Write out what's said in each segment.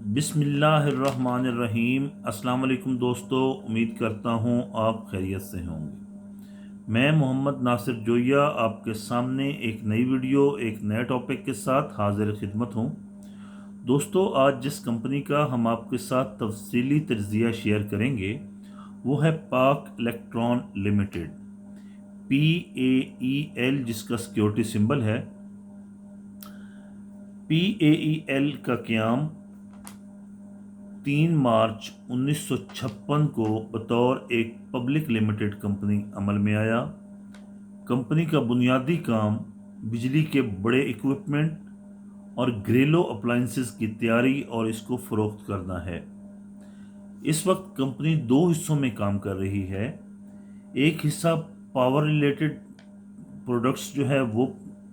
बिस्मिल्लाहिर्रहमानिर्रहीम। अस्सलाम वालेकुम दोस्तों, उम्मीद करता हूँ आप खैरियत से होंगे। मैं मोहम्मद नासिर जोया आपके सामने एक नई वीडियो एक नए टॉपिक के साथ हाजिर खिदमत हूँ। दोस्तों, आज जिस कंपनी का हम आपके साथ तफसीली तज्ज़िया शेयर करेंगे वो है पाक इलेक्ट्रॉन लिमिटेड, PAEL, जिसका सिक्योरिटी सिंबल है। PAEL का क़याम 3 मार्च 1956 को बतौर एक पब्लिक लिमिटेड कंपनी अमल में आया। कंपनी का बुनियादी काम बिजली के बड़े इक्विपमेंट और घरेलू अप्लाइंसेस की तैयारी और इसको फ़रोख्त करना है। इस वक्त कंपनी दो हिस्सों में काम कर रही है। एक हिस्सा पावर रिलेटेड प्रोडक्ट्स जो है वो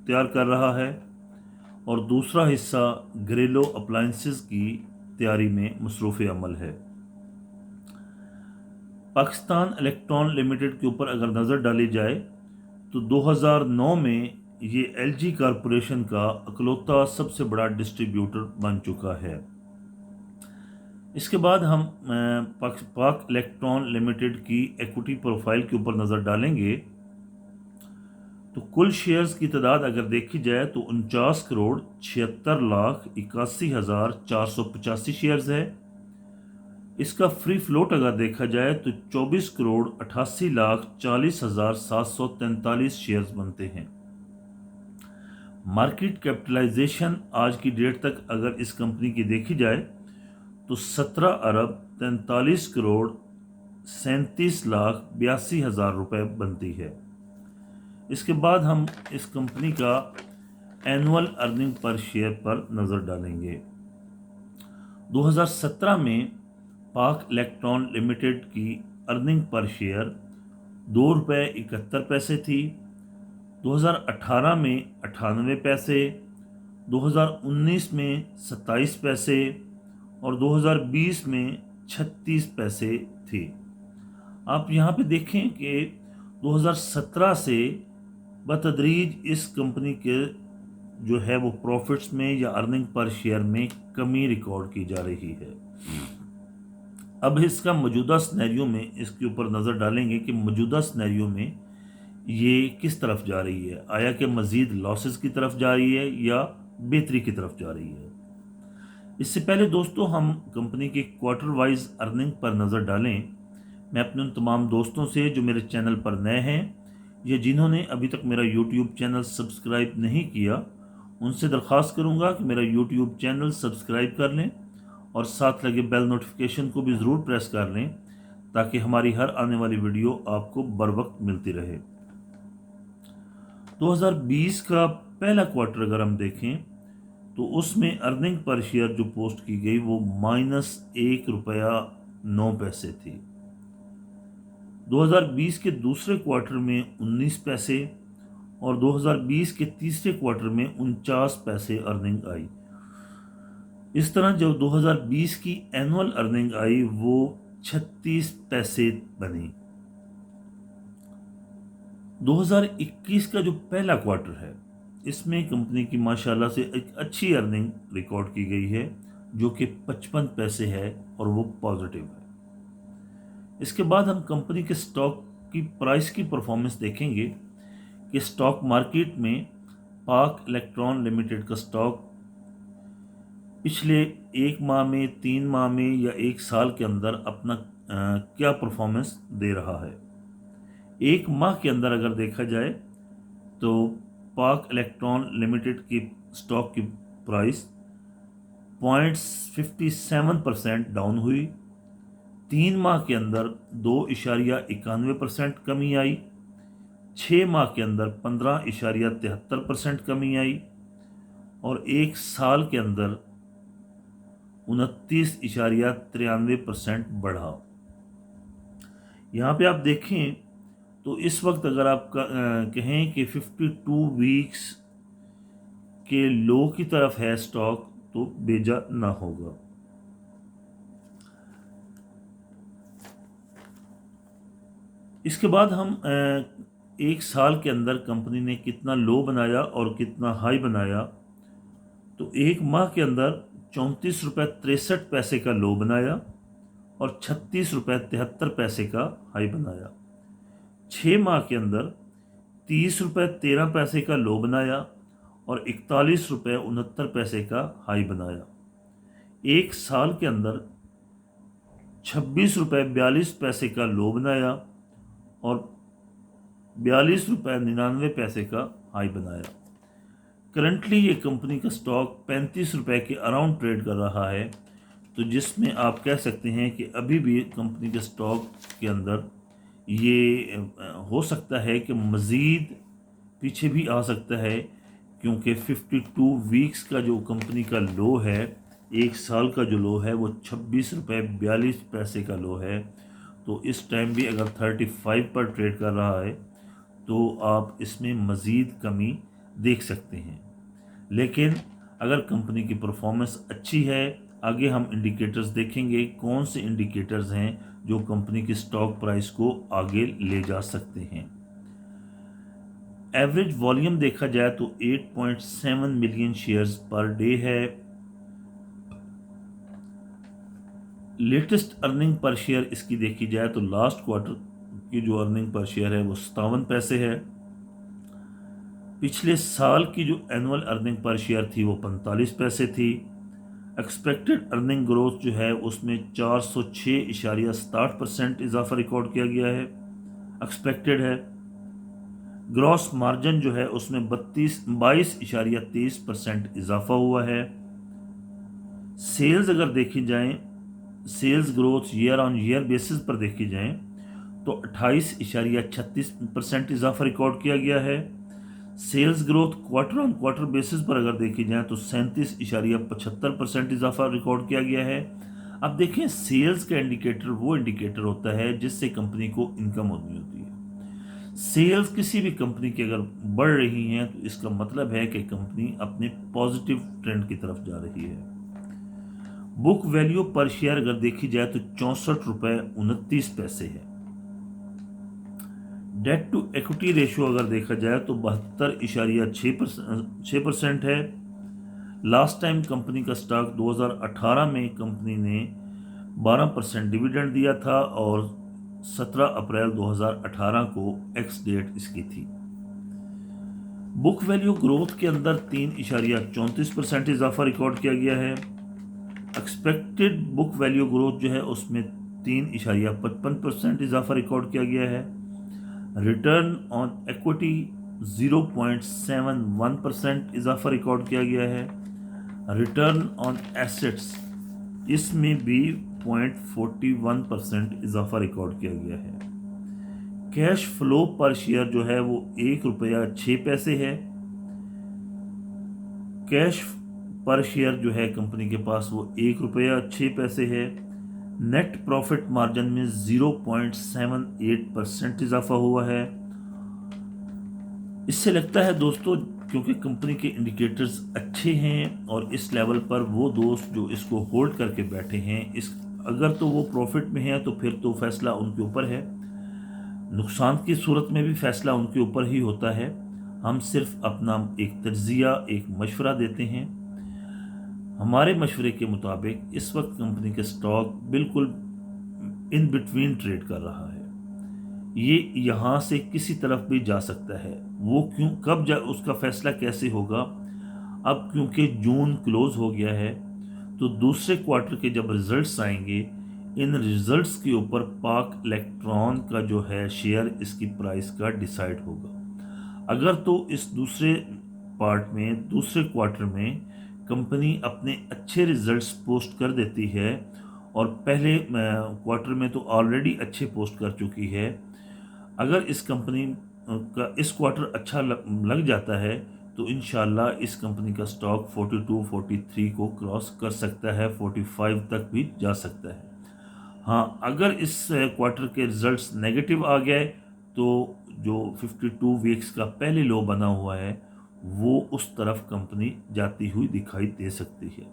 तैयार कर रहा है और दूसरा हिस्सा घरेलू अप्लाइंसेस की तैयारी में मसरूफ़ अमल है। पाकिस्तान इलेक्ट्रॉन लिमिटेड के ऊपर अगर नज़र डाली जाए तो 2009 में ये LG कॉरपोरेशन का अकलौता सबसे बड़ा डिस्ट्रीब्यूटर बन चुका है। इसके बाद हम पाक इलेक्ट्रॉन लिमिटेड की इक्विटी प्रोफाइल के ऊपर नज़र डालेंगे तो कुल शेयर्स की तादाद अगर देखी जाए तो 49,76,81,485 शेयर्स है। इसका फ्री फ्लोट अगर देखा जाए तो 24,88,40,743 शेयर्स बनते हैं। मार्केट कैपिटलाइजेशन आज की डेट तक अगर इस कंपनी की देखी जाए तो 17,43,37,82,000 रुपए बनती है। इसके बाद हम इस कंपनी का एनुअल अर्निंग पर शेयर पर नज़र डालेंगे। 2017 में पाक इलेक्ट्रॉन लिमिटेड की अर्निंग पर शेयर ₹2.71 थी। 2018 में 98 पैसे, 2019 में 27 पैसे और 2020 में 36 पैसे थी। आप यहाँ पे देखें कि 2017 से बतदरीज इस कंपनी के जो है वो प्रॉफिट्स में या अर्निंग पर शेयर में कमी रिकॉर्ड की जा रही है। अब इसका मौजूदा सिनेरियो में इसके ऊपर नज़र डालेंगे कि मौजूदा सिनेरियो में ये किस तरफ जा रही है। आया कि मज़ीद लॉसेस की तरफ जा रही है या बेहतरी की तरफ जा रही है। इससे पहले दोस्तों हम कंपनी की क्वार्टर वाइज अर्निंग पर नज़र डालें। मैं अपने उन तमाम दोस्तों से जो मेरे चैनल पर नए हैं या जिन्होंने अभी तक मेरा YouTube चैनल सब्सक्राइब नहीं किया, उनसे दरख्वास्त करूँगा कि मेरा YouTube चैनल सब्सक्राइब कर लें और साथ लगे बेल नोटिफिकेशन को भी ज़रूर प्रेस कर लें ताकि हमारी हर आने वाली वीडियो आपको बर वक्त मिलती रहे। 2020 का पहला क्वार्टर अगर हम देखें तो उसमें अर्निंग पर शेयर जो पोस्ट की गई वो -1.09 थी। 2020 के दूसरे क्वार्टर में 19 पैसे और 2020 के तीसरे क्वार्टर में 49 पैसे अर्निंग आई। इस तरह जो 2020 की एनुअल अर्निंग आई वो 36 पैसे बनी। 2021 का जो पहला क्वार्टर है इसमें कंपनी की माशाल्लाह से एक अच्छी अर्निंग रिकॉर्ड की गई है जो कि 55 पैसे है और वो पॉजिटिव है। इसके बाद हम कंपनी के स्टॉक की प्राइस की परफॉर्मेंस देखेंगे कि स्टॉक मार्केट में पाक इलेक्ट्रॉन लिमिटेड का स्टॉक पिछले एक माह में, 3 माह में या एक साल के अंदर अपना क्या परफॉर्मेंस दे रहा है। एक माह के अंदर अगर देखा जाए तो पाक इलेक्ट्रॉन लिमिटेड की स्टॉक की प्राइस 0.57% डाउन हुई। 3 माह के अंदर 2.91% कमी आई। 6 माह के अंदर 15.73% कमी आई और एक साल के अंदर 29.93% बढ़ा। यहाँ पे आप देखें तो इस वक्त अगर आप कहें कि 52 वीक्स के लो की तरफ है स्टॉक तो बेजा ना होगा। इसके बाद हम एक साल के अंदर कंपनी ने कितना लो बनाया और कितना हाई बनाया। तो एक माह के अंदर ₹34.63 का लो बनाया और ₹36.73 का हाई बनाया। 6 माह के अंदर ₹30.13 का लो बनाया और ₹41.69 का हाई बनाया। 1 साल के अंदर ₹26.42 का लो बनाया और ₹42.99 का हाई बनाया। करंटली ये कंपनी का स्टॉक ₹35 के अराउंड ट्रेड कर रहा है, तो जिसमें आप कह सकते हैं कि अभी भी कंपनी के स्टॉक के अंदर ये हो सकता है कि मज़ीद पीछे भी आ सकता है, क्योंकि 52 वीक्स का जो कंपनी का लो है, 1 साल का जो लो है, वो ₹26.42 का लो है। तो इस टाइम भी अगर 35 पर ट्रेड कर रहा है तो आप इसमें मज़ीद कमी देख सकते हैं। लेकिन अगर कंपनी की परफॉर्मेंस अच्छी है, आगे हम इंडिकेटर्स देखेंगे कौन से इंडिकेटर्स हैं जो कंपनी की स्टॉक प्राइस को आगे ले जा सकते हैं। एवरेज वॉल्यूम देखा जाए तो 8.7 मिलियन शेयर्स पर डे है। लेटेस्ट अर्निंग पर शेयर इसकी देखी जाए तो लास्ट क्वार्टर की जो अर्निंग पर शेयर है वो 57 पैसे है। पिछले साल की जो एनुअल अर्निंग पर शेयर थी वो 45 पैसे थी। एक्सपेक्टेड अर्निंग ग्रोथ जो है उसमें 406.60% इजाफा रिकॉर्ड किया गया है, एक्सपेक्टेड है। ग्रॉस मार्जिन जो है उसमें 22.23% इजाफा हुआ है। सेल्स अगर देखी जाए, sales growth year on year basis पर देखी जाए तो 28.36% इजाफा रिकॉर्ड किया गया है। Sales growth quarter on quarter basis पर अगर देखी जाए तो 37.75% इजाफा रिकॉर्ड किया गया है। अब देखें, सेल्स का इंडिकेटर वो इंडिकेटर होता है जिससे कंपनी को इनकम होनी होती है। सेल्स किसी भी कंपनी की अगर बढ़ रही हैं तो इसका मतलब है कि कंपनी अपने पॉजिटिव ट्रेंड की तरफ जा रही है। बुक वैल्यू पर शेयर अगर देखी जाए तो ₹64.29 है। डेट टू इक्विटी रेशियो अगर देखा जाए तो 72.6% है। लास्ट टाइम कंपनी का स्टॉक 2018 में कंपनी ने 12% डिविडेंड दिया था और 17 अप्रैल 2018 को एक्स डेट इसकी थी। बुक वैल्यू ग्रोथ के अंदर 3.34% इजाफा रिकॉर्ड किया गया है। एक्सपेक्टेड बुक वैल्यू ग्रोथ जो है उसमें 3.55% इजाफा रिकॉर्ड किया गया है। रिटर्न ऑन इक्विटी 0.71% इजाफा रिकॉर्ड किया गया है। रिटर्न ऑन एसेट्स इसमें भी 0.41% इजाफा रिकॉर्ड किया गया है। कैश फ्लो पर शेयर जो है वो ₹1.06 है। कैश पर शेयर जो है कंपनी के पास वो ₹1.06 है। नेट प्रॉफिट मार्जिन में 0.78% इजाफा हुआ है। इससे लगता है दोस्तों, क्योंकि कंपनी के इंडिकेटर्स अच्छे हैं और इस लेवल पर वो दोस्त जो इसको होल्ड करके बैठे हैं, इस अगर तो वो प्रॉफिट में हैं तो फिर तो फैसला उनके ऊपर है, नुकसान की सूरत में भी फैसला उनके ऊपर ही होता है। हम सिर्फ अपना एक तज्जिया, एक मशवरा देते हैं। हमारे मशवरे के मुताबिक इस वक्त कंपनी के स्टॉक बिल्कुल इन बिटवीन ट्रेड कर रहा है। ये यहाँ से किसी तरफ भी जा सकता है, वो क्यों कब जा उसका फैसला कैसे होगा। अब क्योंकि जून क्लोज हो गया है तो दूसरे क्वार्टर के जब रिजल्ट्स आएंगे, इन रिजल्ट्स के ऊपर पाक इलेक्ट्रॉन का जो है शेयर इसकी प्राइस का डिसाइड होगा। अगर तो इस दूसरे पार्ट में, दूसरे क्वार्टर में कंपनी अपने अच्छे रिजल्ट्स पोस्ट कर देती है और पहले क्वार्टर में तो ऑलरेडी अच्छे पोस्ट कर चुकी है, अगर इस कंपनी का इस क्वार्टर अच्छा लग जाता है तो इंशाल्लाह इस कंपनी का स्टॉक 42-43 को क्रॉस कर सकता है, 45 तक भी जा सकता है। हाँ, अगर इस क्वार्टर के रिजल्ट्स नेगेटिव आ गए तो जो 52 वीक्स का पहले लो बना हुआ है वो उस तरफ कंपनी जाती हुई दिखाई दे सकती है।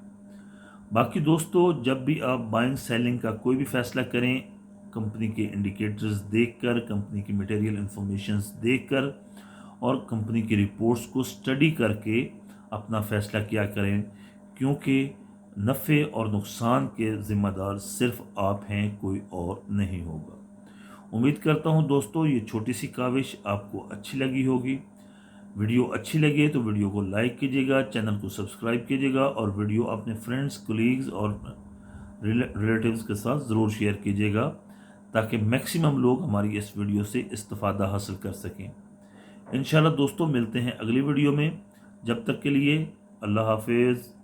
बाकी दोस्तों, जब भी आप बाइंग सेलिंग का कोई भी फैसला करें, कंपनी के इंडिकेटर्स देखकर, कंपनी की मटेरियल इंफॉर्मेशंस देखकर और कंपनी की रिपोर्ट्स को स्टडी करके अपना फैसला किया करें, क्योंकि नफ़े और नुकसान के ज़िम्मेदार सिर्फ आप हैं, कोई और नहीं होगा। उम्मीद करता हूँ दोस्तों ये छोटी सी काविश आपको अच्छी लगी होगी। वीडियो अच्छी लगी है तो वीडियो को लाइक कीजिएगा, चैनल को सब्सक्राइब कीजिएगा और वीडियो अपने फ्रेंड्स, कोलीग्स और रिलेटिव्स के साथ ज़रूर शेयर कीजिएगा ताकि मैक्सिमम लोग हमारी इस वीडियो से इस्तिफ़ादा हासिल कर सकें। इंशाल्लाह दोस्तों मिलते हैं अगली वीडियो में। जब तक के लिए अल्लाह हाफिज़।